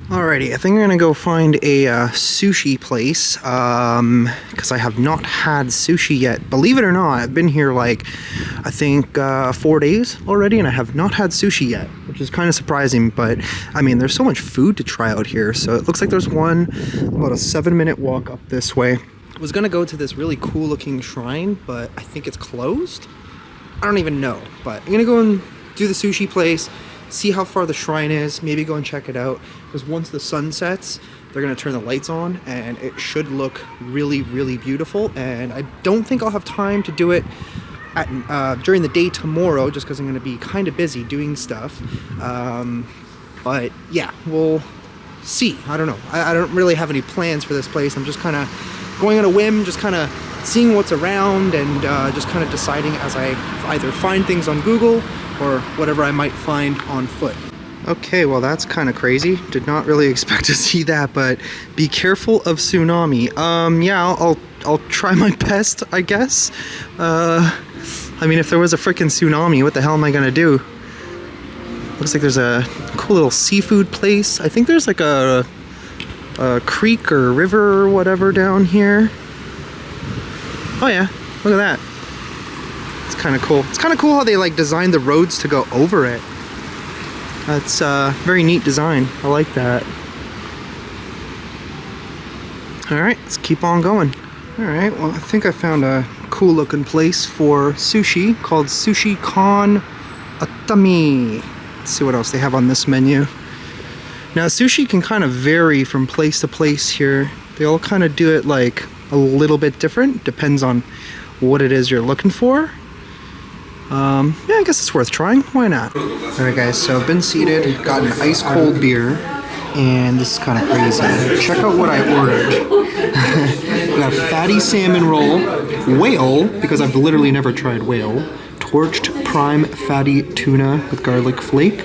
Alrighty, I think I'm gonna go find a sushi place, because I have not had sushi yet. Believe it or not, I've been here like, I think 4 days already, and I have not had sushi yet, which is kind of surprising, but I mean, there's so much food to try out here, so it looks like there's one about a 7-minute walk up this way. I was gonna go to this really cool looking shrine, but I think it's closed? I don't even know, but I'm gonna go and do the sushi place, see how far the shrine is, maybe go and check it out, because once the sun sets, they're going to turn the lights on, and it should look really, really beautiful, and I don't think I'll have time to do it during the day tomorrow, just because I'm going to be kind of busy doing stuff, but yeah, we'll see. I don't know. I don't really have any plans for this place. I'm just kind of going on a whim, just kind of seeing what's around, and just kind of deciding as I either find things on Google or whatever I might find on foot. Okay, well that's kind of crazy. Did not really expect to see that, but be careful of tsunami. Yeah, I'll try my best, I guess. I mean, if there was a freaking tsunami, what the hell am I gonna do? Looks like there's a cool little seafood place. I think there's like a creek or river or whatever down here. Oh yeah, look at that. It's kind of cool. It's kind of cool how they like designed the roads to go over it. That's very neat design. I like that. Alright, let's keep on going. Alright, well I think I found a cool looking place for sushi called Sushi Con Atami. Let's see what else they have on this menu. Now sushi can kind of vary from place to place here. They all kind of do it like a little bit different. Depends on what it is you're looking for. Yeah, I guess it's worth trying. Why not? Alright guys, so I've been seated, got an ice cold beer, and this is kind of crazy. Check out what I ordered. We got a fatty salmon roll, whale, because I've literally never tried whale, torched prime fatty tuna with garlic flake,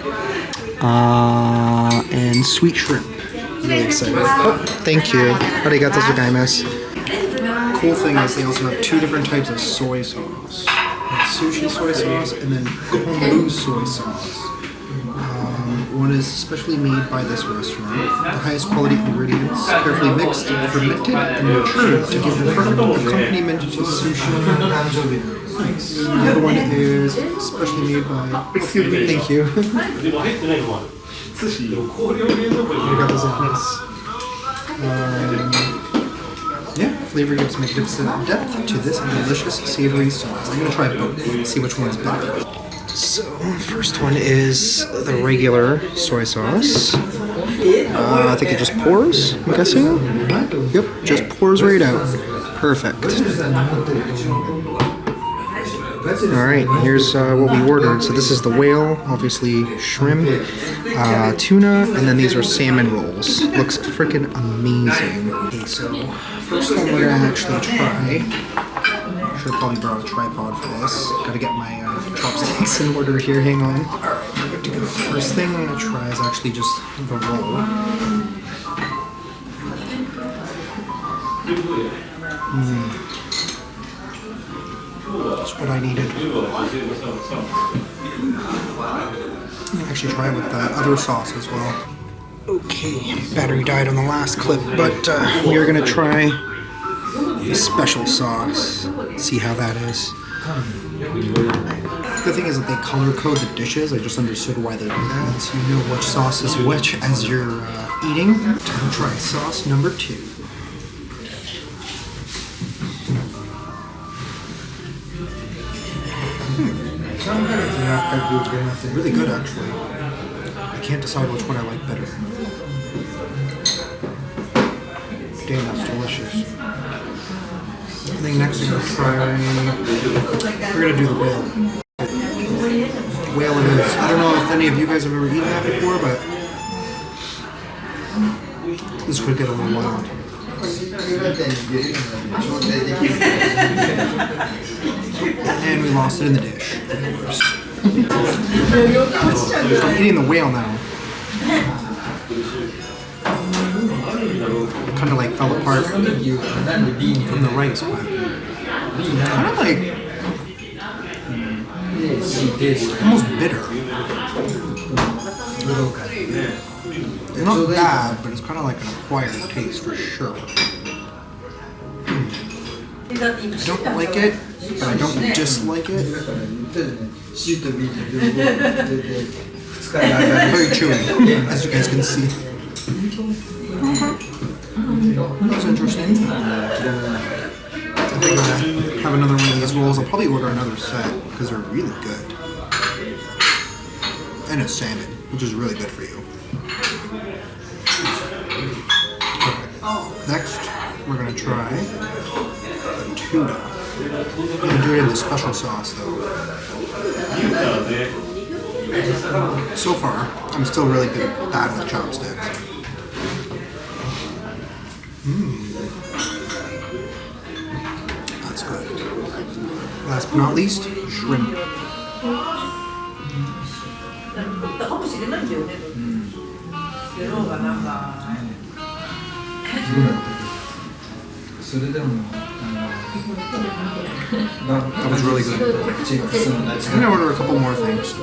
and sweet shrimp. Really excited. Oh, thank you. Arigatou gozaimasu. Cool thing is they also have 2 different types of soy sauce. Sushi soy sauce and then kombu soy sauce. One is specially made by this restaurant. The highest quality ingredients, carefully mixed, fermented, and matured to give the perfect accompaniment to sushi. Nice. The other one is specially made by... Thank you. Yeah, flavor gives magnificent depth to this delicious savory sauce. I'm gonna try both, see which one is better. So, first one is the regular soy sauce. I think it just pours, I'm guessing. Yep, just pours right out. Perfect. Alright, here's what we ordered. So this is the whale, obviously shrimp, tuna, and then these are salmon rolls. Looks freaking amazing. Okay, so first one we're gonna actually try. Should have probably brought a tripod for this. Gotta get my chopsticks in order here, hang on. Alright, we're good to go. First thing I'm gonna try is actually just the roll. That's what I needed. Actually try with the other sauce as well. Okay, battery died on the last clip, but we are gonna try the special sauce. See how that is. The thing is that they color code the dishes. I just understood why they do that. So you know which sauce is which as you're eating. Time to try sauce number 2. Really good, actually. I can't decide which one I like better. Damn, that's delicious. I think next we're gonna do the whale. Whale it is. I don't know if any of you guys have ever eaten that before, but this could get a little wild. And we lost it in the dish, of course. I'm eating the whale now. Kind of like fell apart from the rice, but kind of like almost bitter. Not bad, but it's kind of like an acquired taste for sure. I don't like it, but I don't dislike it. Very chewy, as you guys can see. That's interesting. I think I'm gonna have another one of these rolls. I'll probably order another set because they're really good. And it's salmon, which is really good for you. Okay. Next, we're gonna try the tuna. I'm gonna do it in the special sauce though. So far, I'm still really bad with chopsticks. That's good. Last but not least, shrimp. That was really good. I'm gonna order a couple more things.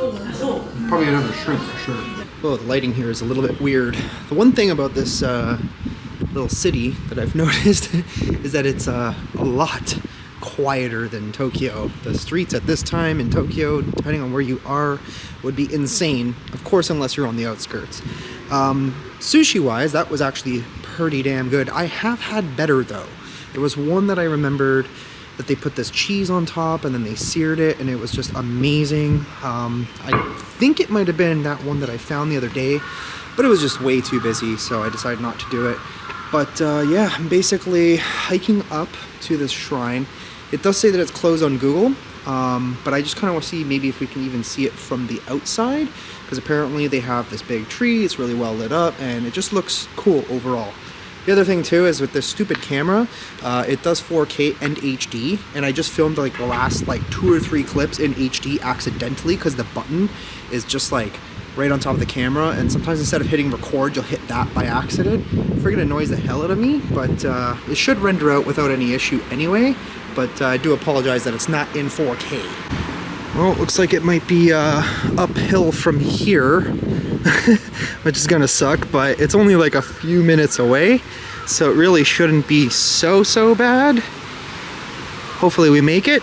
Probably another shrimp for sure. Well, the lighting here is a little bit weird. The one thing about this little city that I've noticed is that it's a lot quieter than Tokyo. The streets at this time in Tokyo, depending on where you are, would be insane. Of course, unless you're on the outskirts. Sushi-wise, that was actually pretty damn good. I have had better though. There was one that I remembered that they put this cheese on top and then they seared it and it was just amazing. I think it might have been that one that I found the other day, but it was just way too busy, so I decided not to do it. But yeah, I'm basically hiking up to this shrine. It does say that it's closed on Google, but I just kind of want to see maybe if we can even see it from the outside, because apparently they have this big tree, it's really well lit up, and it just looks cool overall. The other thing too is with this stupid camera, it does 4K and HD, and I just filmed like the last like 2 or 3 clips in HD accidentally because the button is just like right on top of the camera, and sometimes instead of hitting record, you'll hit that by accident. Freaking annoys the hell out of me, but it should render out without any issue anyway, but I do apologize that it's not in 4K. Well, it looks like it might be uphill from here, which is gonna suck, but it's only like a few minutes away, so it really shouldn't be so bad. Hopefully we make it.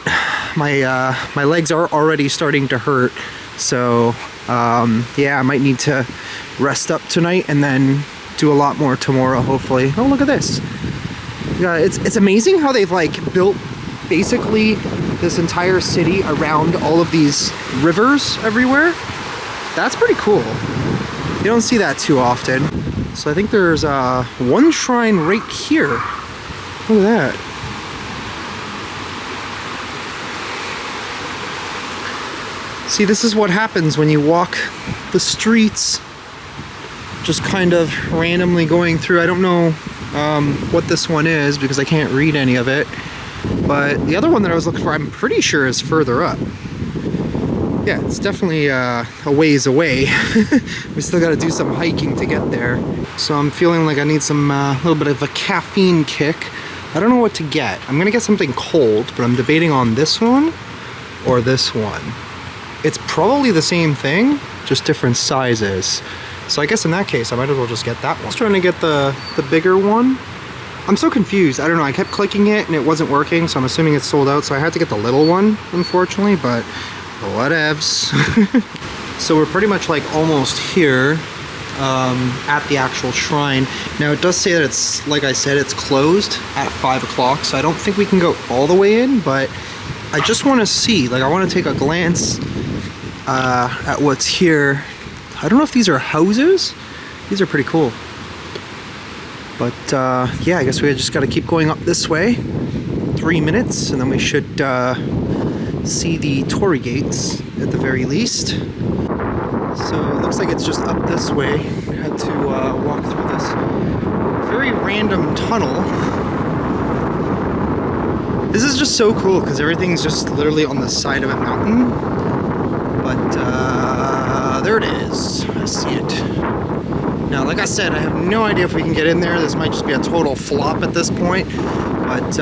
My legs are already starting to hurt, so yeah, I might need to rest up tonight and then do a lot more tomorrow, hopefully. Oh, look at this. Yeah, it's amazing how they've like built basically this entire city around all of these rivers everywhere. That's pretty cool. You don't see that too often. So I think there's one shrine right here. Look at that. See, this is what happens when you walk the streets, just kind of randomly going through. I don't know what this one is because I can't read any of it. But the other one that I was looking for, I'm pretty sure is further up. Yeah, it's definitely a ways away. We still got to do some hiking to get there. So I'm feeling like I need some little bit of a caffeine kick. I don't know what to get. I'm gonna get something cold, but I'm debating on this one or this one. It's probably the same thing, just different sizes. So I guess in that case, I might as well just get that one. I was trying to get the bigger one. I'm so confused. I don't know. I kept clicking it and it wasn't working, so I'm assuming it's sold out. So I had to get the little one, unfortunately, but whatevs. So we're pretty much like almost here at the actual shrine. Now it does say that it's, like I said, it's closed at 5 o'clock, so I don't think we can go all the way in, but I just want to see, like I want to take a glance at what's here. I don't know if these are houses. These are pretty cool. But yeah, I guess we just got to keep going up this way. 3 minutes, and then we should see the torii gates at the very least. So it looks like it's just up this way. Had to walk through this very random tunnel. This is just so cool because everything's just literally on the side of a mountain. But there it is. I see it. Now, like I said, I have no idea if we can get in there. This might just be a total flop at this point, but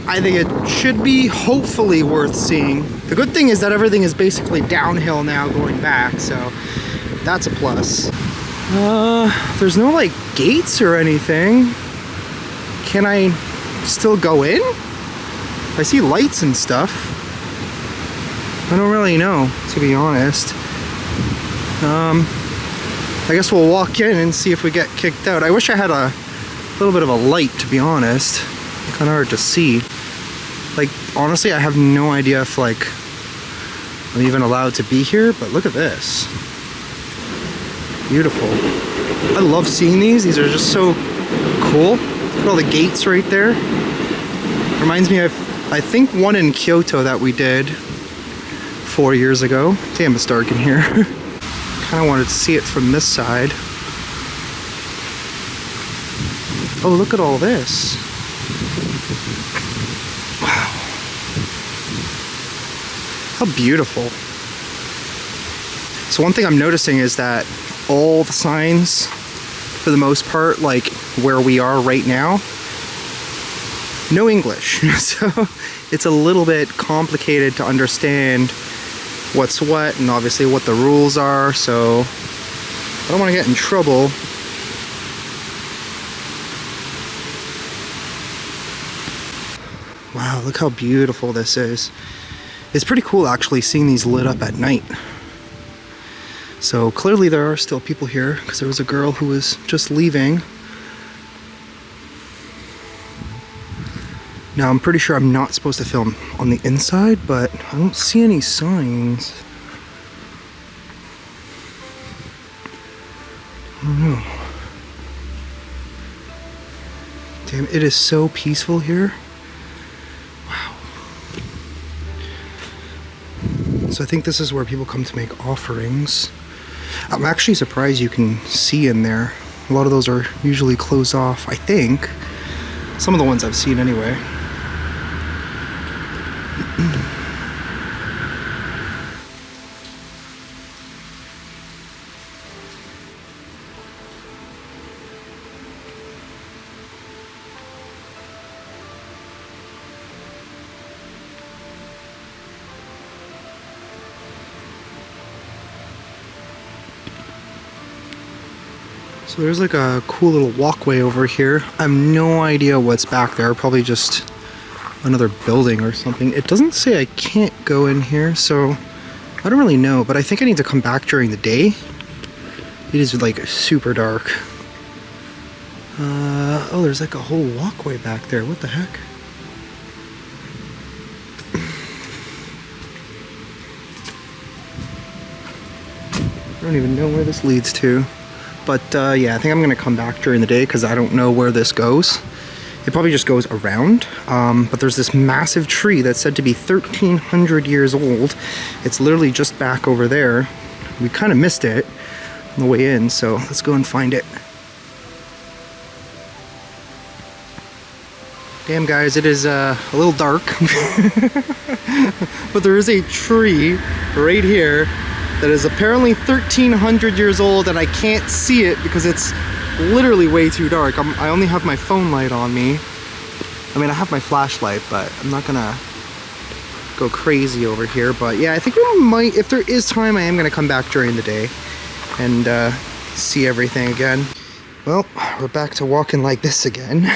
I think it should be hopefully worth seeing. The good thing is that everything is basically downhill now going back, so that's a plus. There's no like gates or anything. Can I still go in? I see lights and stuff. I don't really know, to be honest. I guess we'll walk in and see if we get kicked out. I wish I had a little bit of a light, to be honest. Kind of hard to see. Like, honestly, I have no idea if, like, I'm even allowed to be here, but look at this. Beautiful. I love seeing these. These are just so cool. Look at all the gates right there. Reminds me of, I think, one in Kyoto that we did 4 years ago. Damn, it's dark in here. Kind of wanted to see it from this side. Oh, look at all this. Wow. How beautiful. So one thing I'm noticing is that all the signs, for the most part, like where we are right now, no English. So it's a little bit complicated to understand what's what and obviously what the rules are, so I don't want to get in trouble. Wow, look how beautiful this is. It's pretty cool actually seeing these lit up at night. So clearly there are still people here because there was a girl who was just leaving. Now I'm pretty sure I'm not supposed to film on the inside, but I don't see any signs. I don't know. Damn, it is so peaceful here. Wow. So I think this is where people come to make offerings. I'm actually surprised you can see in there. A lot of those are usually closed off, I think. Some of the ones I've seen anyway. So there's like a cool little walkway over here. I have no idea what's back there. Probably just another building or something. It doesn't say I can't go in here, so I don't really know, but I think I need to come back during the day. It is like super dark. Oh, there's like a whole walkway back there. What the heck? I don't even know where this leads to. But yeah, I think I'm gonna come back during the day because I don't know where this goes. It probably just goes around, but there's this massive tree that's said to be 1,300 years old. It's literally just back over there. We kind of missed it on the way in, so let's go and find it. Damn guys, it is a little dark, but there is a tree right here that is apparently 1,300 years old, and I can't see it because it's literally way too dark. I only have my phone light on me. I mean, I have my flashlight, but I'm not gonna go crazy over here. But yeah, I think we might, if there is time, I am gonna come back during the day and see everything again. Well, we're back to walking like this again.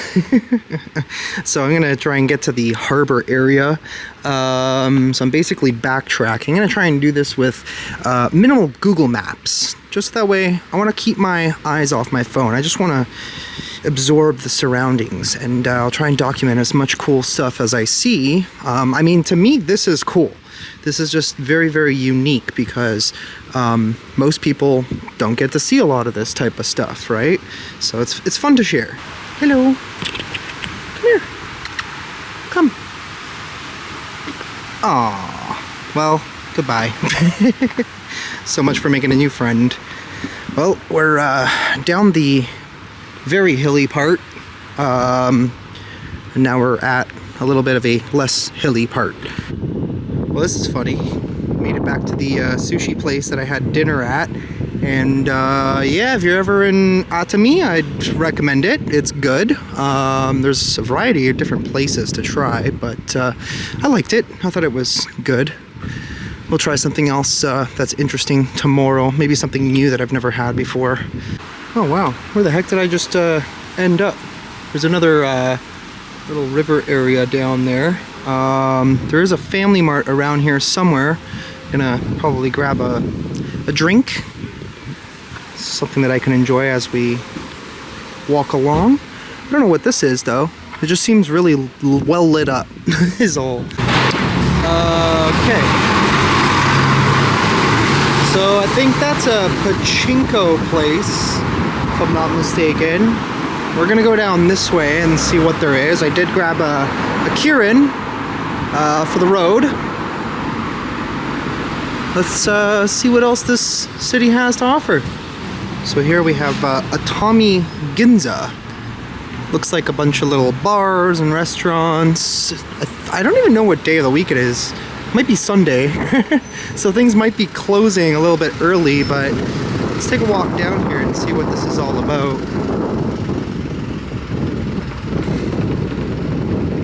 So I'm gonna try and get to the harbor area. So I'm basically backtracking. I'm gonna try and do this with minimal Google Maps. Just that way, I wanna keep my eyes off my phone. I just wanna absorb the surroundings, and I'll try and document as much cool stuff as I see. I mean, to me, this is cool. This is just very, very unique because most people don't get to see a lot of this type of stuff, right? So it's fun to share. Hello. Come here. Come. Aw. Well, goodbye. So much for making a new friend. Well, we're down the very hilly part. And now we're at a little bit of a less hilly part. Well, this is funny. Made it back to the sushi place that I had dinner at. And yeah, if you're ever in Atami, I'd recommend it. It's good. There's a variety of different places to try, but I liked it. I thought it was good. we'll try something else that's interesting tomorrow. Maybe something new that I've never had before. Oh wow, where the heck did I just end up? There's another little river area down there. There is a Family Mart around here somewhere. Gonna probably grab a drink. Something that I can enjoy as we walk along. I don't know what this is though. It just seems really well lit up is all. Okay. So I think that's a pachinko place, if I'm not mistaken. We're gonna go down this way and see what there is. I did grab a Kirin for the road. Let's see what else this city has to offer. So here we have Atami Ginza. Looks like a bunch of little bars and restaurants. I don't even know what day of the week it is. It might be Sunday. So things might be closing a little bit early, but let's take a walk down here and see what this is all about.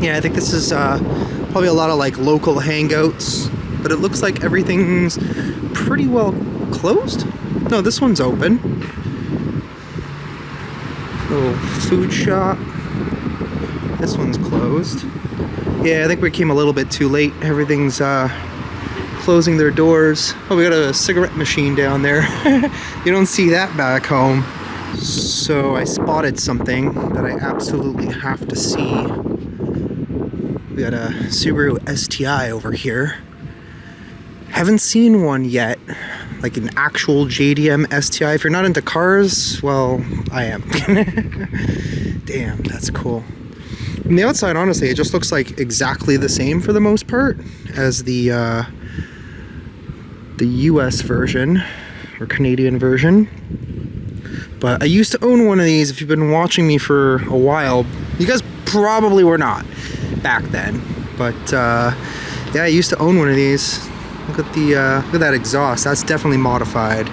Yeah, I think this is probably a lot of like local hangouts, but it looks like everything's pretty well closed. No, this one's open. Little food shop. This one's closed. Yeah, I think we came a little bit too late. Everything's closing their doors. Oh, we got a cigarette machine down there. You don't see that back home. So I spotted something that I absolutely have to see. We got a Subaru STI over here. Haven't seen one yet. Like an actual JDM STI. If you're not into cars, well, I am. Damn, that's cool. From the outside, honestly, it just looks like exactly the same for the most part as the US version or Canadian version. But I used to own one of these. If you've been watching me for a while, you guys probably were not back then. But yeah, I used to own one of these. Look at that exhaust. That's definitely modified.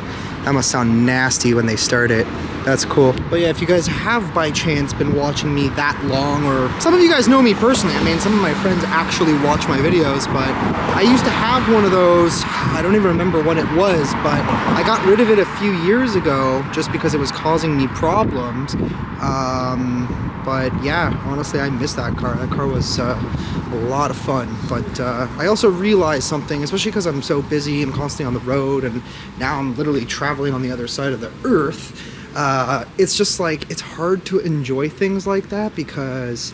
That must sound nasty when they start it. That's cool. But yeah, if you guys have by chance been watching me that long, or some of you guys know me personally, I mean, some of my friends actually watch my videos, but I used to have one of those. I don't even remember when it was, but I got rid of it a few years ago just because it was causing me problems. But yeah, honestly, I miss that car. That car was a lot of fun. But I also realized something, especially because I'm so busy and constantly on the road, and now I'm literally traveling on the other side of the earth. It's just like, it's hard to enjoy things like that because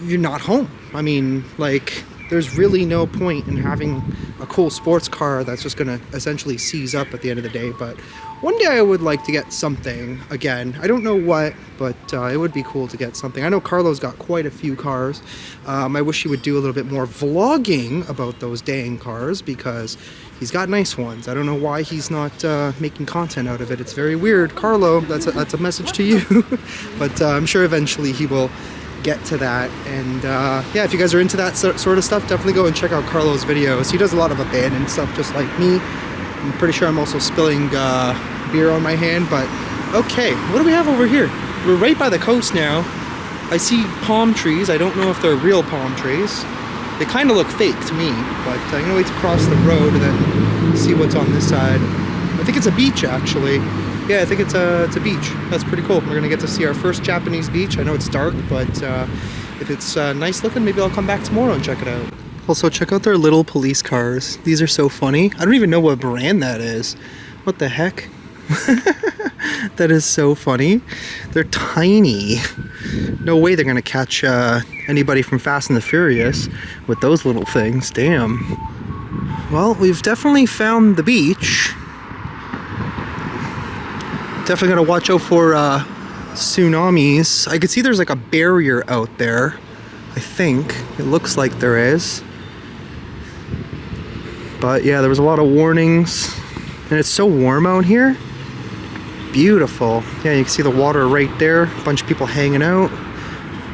you're not home. I mean, like, there's really no point in having a cool sports car that's just gonna essentially seize up at the end of the day. But one day I would like to get something again. I don't know what, but it would be cool to get something. I know Carlo's got quite a few cars. I wish he would do a little bit more vlogging about those dang cars because he's got nice ones. I don't know why he's not making content out of it. It's very weird. Carlo, that's a message to you. But I'm sure eventually he will get to that. And yeah, if you guys are into that sort of stuff, definitely go and check out Carlo's videos. He does a lot of abandoned stuff just like me. I'm pretty sure I'm also spilling beer on my hand, but okay, what do we have over here? We're right by the coast now. I see palm trees. I don't know if they're real palm trees. They kind of look fake to me, but I'm gonna wait to cross the road and then see what's on this side. I think it's a beach, actually. Yeah, I think it's a beach. That's pretty cool. We're gonna get to see our first Japanese beach. I know it's dark, but if it's nice looking, maybe I'll come back tomorrow and check it out. Also, check out their little police cars. These are so funny. I don't even know what brand that is. What the heck? That is so funny. They're tiny. No way they're gonna catch anybody from Fast and the Furious with those little things. Damn. Well, we've definitely found the beach. Definitely gotta watch out for tsunamis. I could see there's like a barrier out there. I think it looks like there is. But yeah, there was a lot of warnings, and it's so warm out here. Beautiful. Yeah, you can see the water right there. A bunch of people hanging out.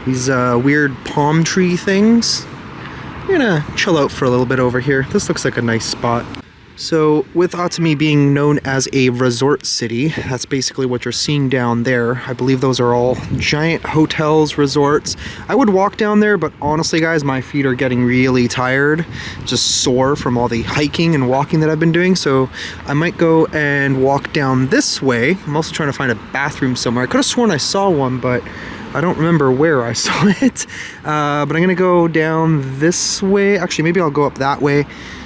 These weird palm tree things. I'm gonna chill out for a little bit over here. This looks like a nice spot. So with Atami being known as a resort city, that's basically what you're seeing down there. I believe those are all giant hotels, resorts. I would walk down there, but honestly guys, my feet are getting really tired, just sore from all the hiking and walking that I've been doing. So I might go and walk down this way. I'm also trying to find a bathroom somewhere. I could have sworn I saw one, but I don't remember where I saw it. But I'm gonna go down this way. Actually, maybe I'll go up that way,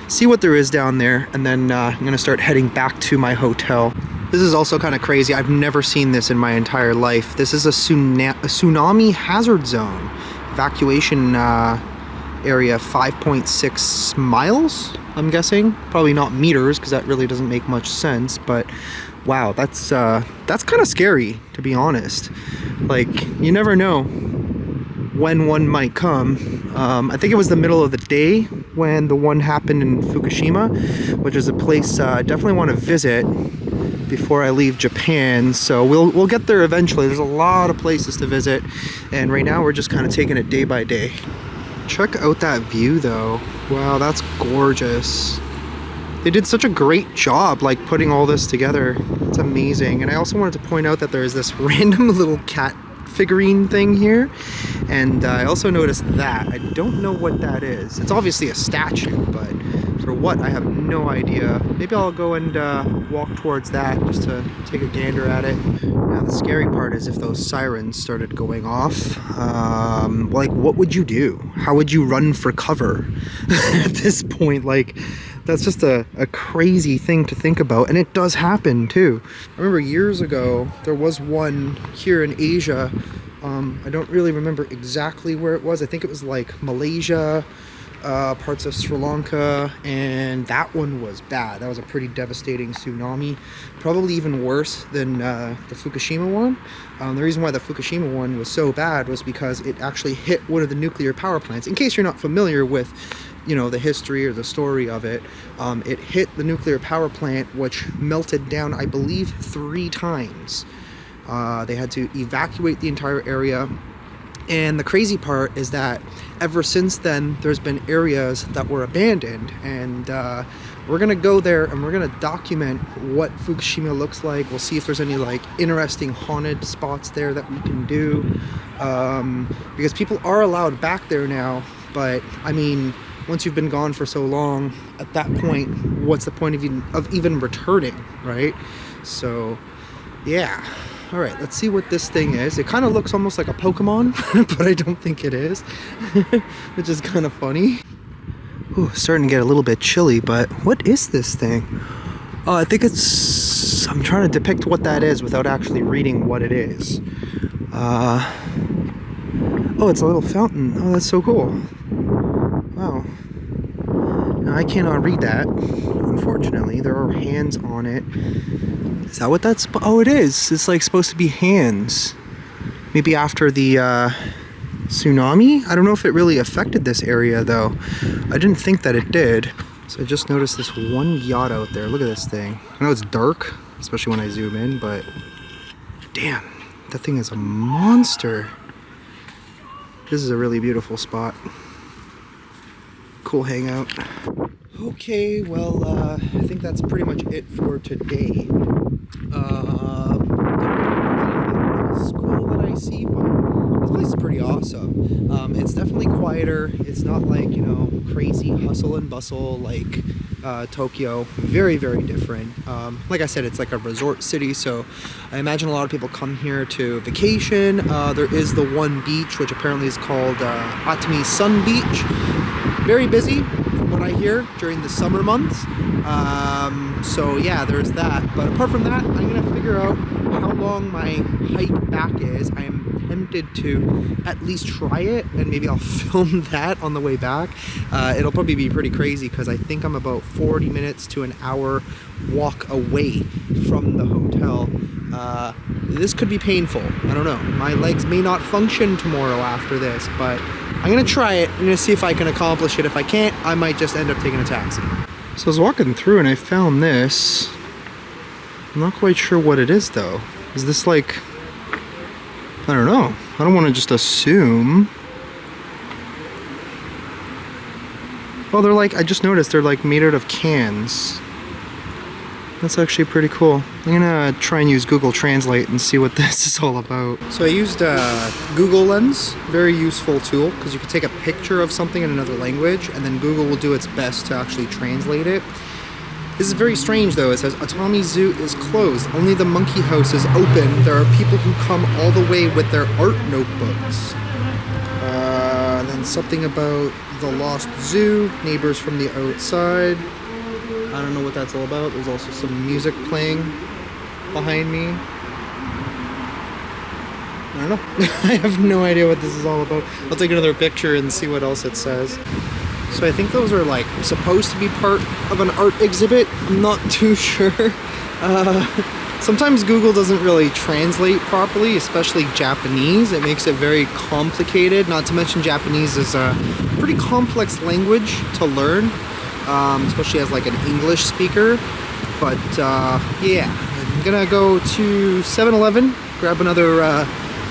see what there is down there, and then I'm gonna start heading back to my hotel. This is also kind of crazy. I've never seen this in my entire life. This is a tsunami hazard zone. Evacuation area 5.6 miles, I'm guessing. Probably not meters, because that really doesn't make much sense, but wow, that's kind of scary, to be honest. Like, you never know when one might come. I think it was the middle of the day when the one happened in Fukushima, which is a place I definitely want to visit before I leave Japan. So we'll get there eventually. There's a lot of places to visit, and right now we're just kind of taking it day by day. Check out that view though. Wow, that's gorgeous. They did such a great job like putting all this together. It's amazing. And I also wanted to point out that there's this random little cat figurine thing here, and I also noticed that. I don't know what that is. It's obviously a statue, but for what, I have no idea. Maybe I'll go and walk towards that just to take a gander at it. Now the scary part is if those sirens started going off, like what would you do? How would you run for cover at this point? Like, that's just a crazy thing to think about, and it does happen too. I remember years ago there was one here in Asia. I don't really remember exactly where it was. I think it was like Malaysia, parts of Sri Lanka, and that one was bad. That was a pretty devastating tsunami, probably even worse than the Fukushima one. The reason why the Fukushima one was so bad was because it actually hit one of the nuclear power plants. In case you're not familiar with, you know, the history or the story of it, it hit the nuclear power plant, which melted down, I believe, 3 times. They had to evacuate the entire area. And the crazy part is that ever since then, there's been areas that were abandoned, and we're gonna go there and we're gonna document what Fukushima looks like. We'll see if there's any like interesting haunted spots there that we can do, because people are allowed back there now. But I mean, once you've been gone for so long, at that point, what's the point of even returning, right? So, yeah. All right, let's see what this thing is. It kind of looks almost like a Pokemon, but I don't think it is, which is kind of funny. Ooh, starting to get a little bit chilly, but what is this thing? Oh, I think it's... I'm trying to depict what that is without actually reading what it is. Oh, it's a little fountain. Oh, that's so cool. Wow. Now, I cannot read that, unfortunately. There are hands on it. Is that what that's... Oh, it is. It's like supposed to be hands. Maybe after the tsunami? I don't know if it really affected this area, though. I didn't think that it did. So I just noticed this one yacht out there. Look at this thing. I know it's dark, especially when I zoom in, but... Damn, that thing is a monster. This is a really beautiful spot. Cool hangout. Okay, well, I think that's pretty much it for today. School that I see, but this place is pretty awesome. It's definitely quieter. It's not like, you know, crazy hustle and bustle like Tokyo. Very, very different. Like I said, it's like a resort city, so I imagine a lot of people come here to vacation. There is the one beach, which apparently is called Atami Sun Beach. Very busy, from what I hear, during the summer months. So yeah, there's that. But apart from that, I'm gonna figure out how long my hike back is. I am tempted to at least try it, and maybe I'll film that on the way back. It'll probably be pretty crazy because I think I'm about 40 minutes to an hour walk away from the hotel. This could be painful. I don't know. My legs may not function tomorrow after this, but I'm gonna try it. I'm gonna see if I can accomplish it. If I can't, I might just end up taking a taxi. So I was walking through and I found this. I'm not quite sure what it is though. Is this like... I don't know. I don't want to just assume. Oh, they're like... I just noticed they're like made out of cans. That's actually pretty cool. I'm gonna try and use Google Translate and see what this is all about. So I used Google Lens, very useful tool, because you can take a picture of something in another language and then Google will do its best to actually translate it. This is very strange though. It says Atami Zoo is closed. Only the monkey house is open. There are people who come all the way with their art notebooks. And then something about the lost zoo, neighbors from the outside. I don't know what that's all about. There's also some music playing behind me. I don't know. I have no idea what this is all about. I'll take another picture and see what else it says. So I think those are like supposed to be part of an art exhibit. I'm not too sure. Sometimes Google doesn't really translate properly, especially Japanese. It makes it very complicated. Not to mention Japanese is a pretty complex language to learn. Especially as like an English speaker. But yeah, I'm gonna go to 7-Eleven, grab another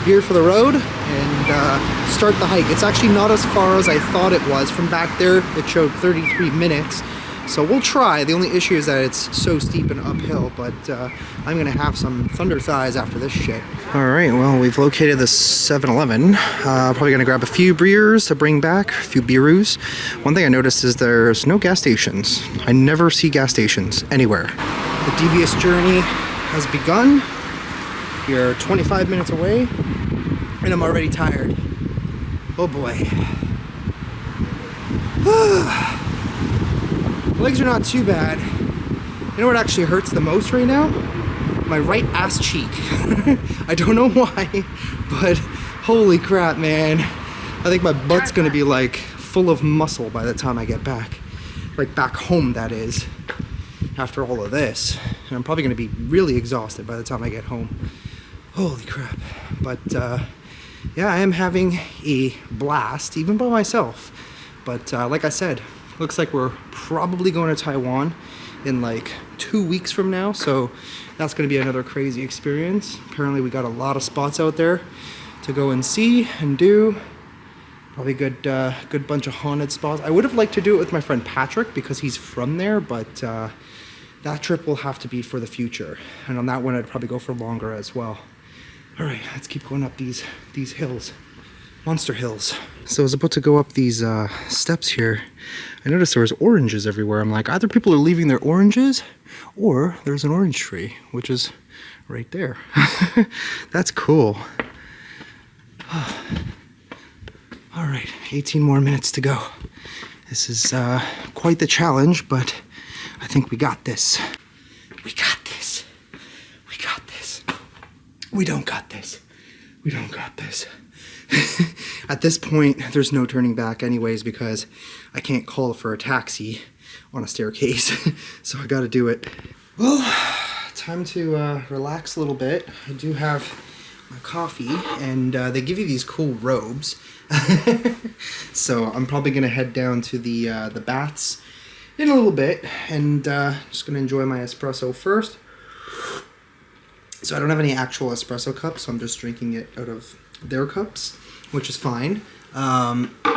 beer for the road, and start the hike. It's actually not as far as I thought it was. From back there, it showed 33 minutes. So we'll try. The only issue is that it's so steep and uphill, but I'm gonna have some thunder thighs after this shit. All right, well, we've located the 7-Eleven. Probably gonna grab a few beers to bring back, a few beeroos. One thing I noticed is there's no gas stations. I never see gas stations anywhere. The devious journey has begun. You're 25 minutes away, and I'm already tired. Oh boy. Legs are not too bad. You know what actually hurts the most right now? My right ass cheek. I don't know why, but holy crap, man. I think my butt's gonna be like full of muscle by the time I get back. Like back home, that is, after all of this. And I'm probably gonna be really exhausted by the time I get home. Holy crap. But yeah, I am having a blast, even by myself. But like I said, looks like we're probably going to Taiwan in like 2 weeks from now, so that's going to be another crazy experience. Apparently we got a lot of spots out there to go and see and do. Probably good bunch of haunted spots. I would have liked to do it with my friend Patrick because he's from there, but that trip will have to be for the future. And on that one, I'd probably go for longer as well. All right, let's keep going up these hills. Monster hills. So I was about to go up these steps here. I noticed there was oranges everywhere. I'm like, either people are leaving their oranges or there's an orange tree, which is right there. That's cool. All right, 18 more minutes to go. This is quite the challenge, but I think we got this. We got this. We got this. We don't got this. We don't got this. At this point, there's no turning back anyways because I can't call for a taxi on a staircase, so I gotta do it. Well, time to relax a little bit. I do have my coffee, and they give you these cool robes. So I'm probably gonna head down to the baths in a little bit, and just gonna enjoy my espresso first. So I don't have any actual espresso cups, so I'm just drinking it out of their cups, which is fine.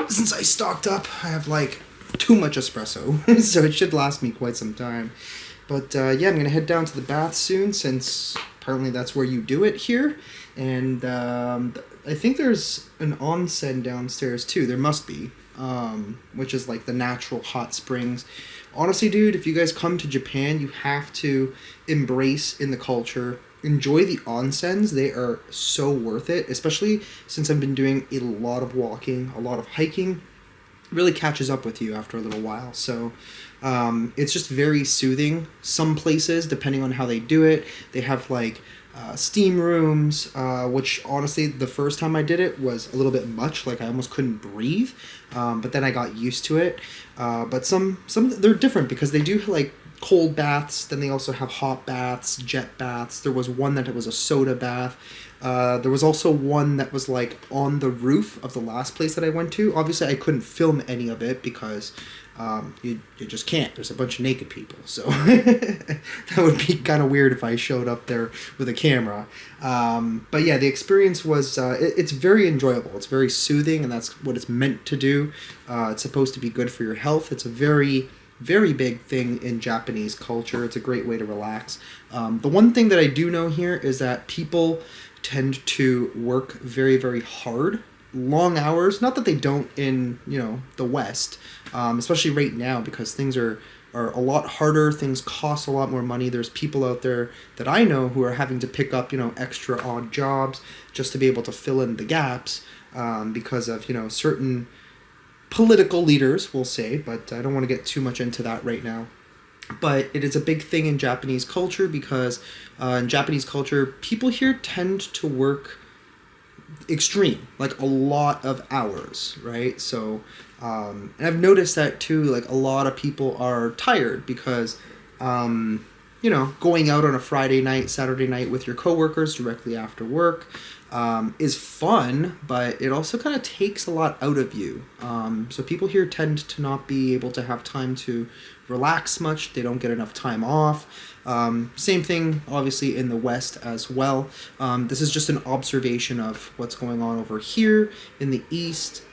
Since I stocked up, I have like too much espresso, so it should last me quite some time. But yeah, I'm gonna head down to the bath soon, since apparently that's where you do it here. And I think there's an onsen downstairs too. There must be, which is like the natural hot springs. Honestly, dude, if you guys come to Japan, you have to embrace in the culture. Enjoy the onsens. They are so worth it, especially since I've been doing a lot of walking, a lot of hiking. It really catches up with you after a little while. So it's just very soothing. Some places, depending on how they do it, they have like steam rooms, which honestly the first time I did it was a little bit much. Like I almost couldn't breathe, but then I got used to it. But some they're different because they do like cold baths, then they also have hot baths, jet baths. There was one that it was a soda bath. There was also one that was like on the roof of the last place that I went to. Obviously I couldn't film any of it because you just can't. There's a bunch of naked people, so that would be kind of weird if I showed up there with a camera. But yeah, the experience was it's very enjoyable. It's very soothing, and that's what it's meant to do. It's supposed to be good for your health. It's a very very big thing in Japanese culture. It's a great way to relax. The one thing that I do know here is that people tend to work very, very hard, long hours. Not that they don't in, the West, especially right now, because things are a lot harder. Things cost a lot more money. There's people out there that I know who are having to pick up, extra odd jobs just to be able to fill in the gaps, because of, certain political leaders, we'll say, but I don't want to get too much into that right now. But it is a big thing in Japanese culture because in Japanese culture, people here tend to work extreme, like a lot of hours, right? So, and I've noticed that too, like a lot of people are tired because, going out on a Friday night, Saturday night with your coworkers directly after work, is fun, but it also kind of takes a lot out of you. So people here tend to not be able to have time to relax much. They don't get enough time off. Same thing, obviously, in the West as well. This is just an observation of what's going on over here in the East,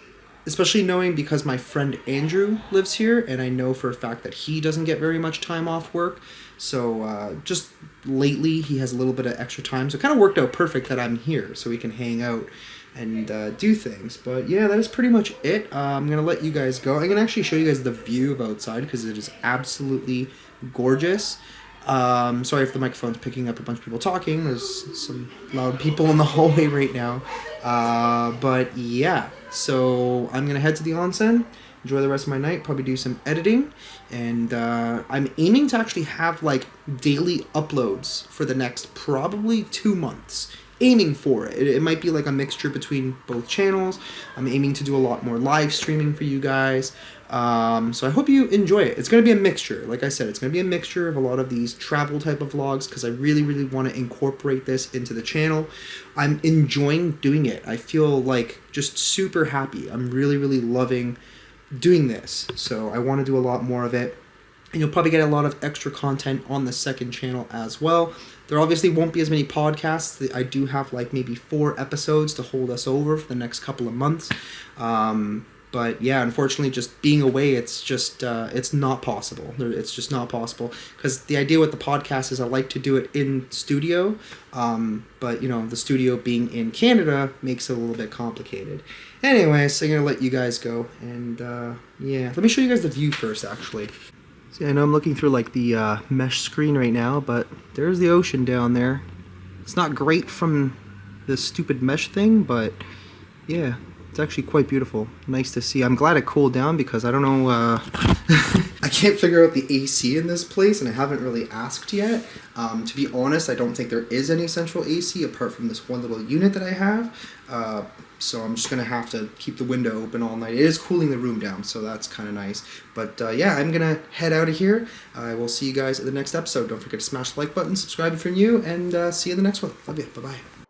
especially knowing because my friend Andrew lives here, and I know for a fact that he doesn't get very much time off work. So just lately, he has a little bit of extra time. So it kind of worked out perfect that I'm here so we can hang out and do things. But yeah, that is pretty much it. I'm going to let you guys go. I'm going to actually show you guys the view of outside because it is absolutely gorgeous. Sorry if the microphone's picking up a bunch of people talking. There's some loud people in the hallway right now. But yeah, so I'm going to head to the onsen, enjoy the rest of my night, probably do some editing, and I'm aiming to actually have like daily uploads for the next probably 2 months. Aiming for it. It might be like a mixture between both channels. I'm aiming to do a lot more live streaming for you guys. So I hope you enjoy it. It's going to be a mixture. Like I said, it's going to be a mixture of a lot of these travel type of vlogs because I really, really want to incorporate this into the channel. I'm enjoying doing it. I feel like just super happy. I'm really, really loving doing this. So I want to do a lot more of it. And you'll probably get a lot of extra content on the second channel as well. There obviously won't be as many podcasts. I do have like maybe 4 episodes to hold us over for the next couple of months. But yeah, unfortunately, just being away, it's just, it's not possible. It's just not possible. Because the idea with the podcast is I like to do it in studio. But, the studio being in Canada makes it a little bit complicated. Anyway, so I'm going to let you guys go. And yeah, let me show you guys the view first, actually. See, I know I'm looking through like the mesh screen right now, but there's the ocean down there. It's not great from this stupid mesh thing, but yeah, it's actually quite beautiful. Nice to see. I'm glad it cooled down because I don't know, I can't figure out the AC in this place and I haven't really asked yet. To be honest, I don't think there is any central AC apart from this one little unit that I have. So I'm just going to have to keep the window open all night. It is cooling the room down, so that's kind of nice. But yeah, I'm going to head out of here. I will see you guys at the next episode. Don't forget to smash the like button, subscribe if you're new, and see you in the next one. Love you. Bye-bye.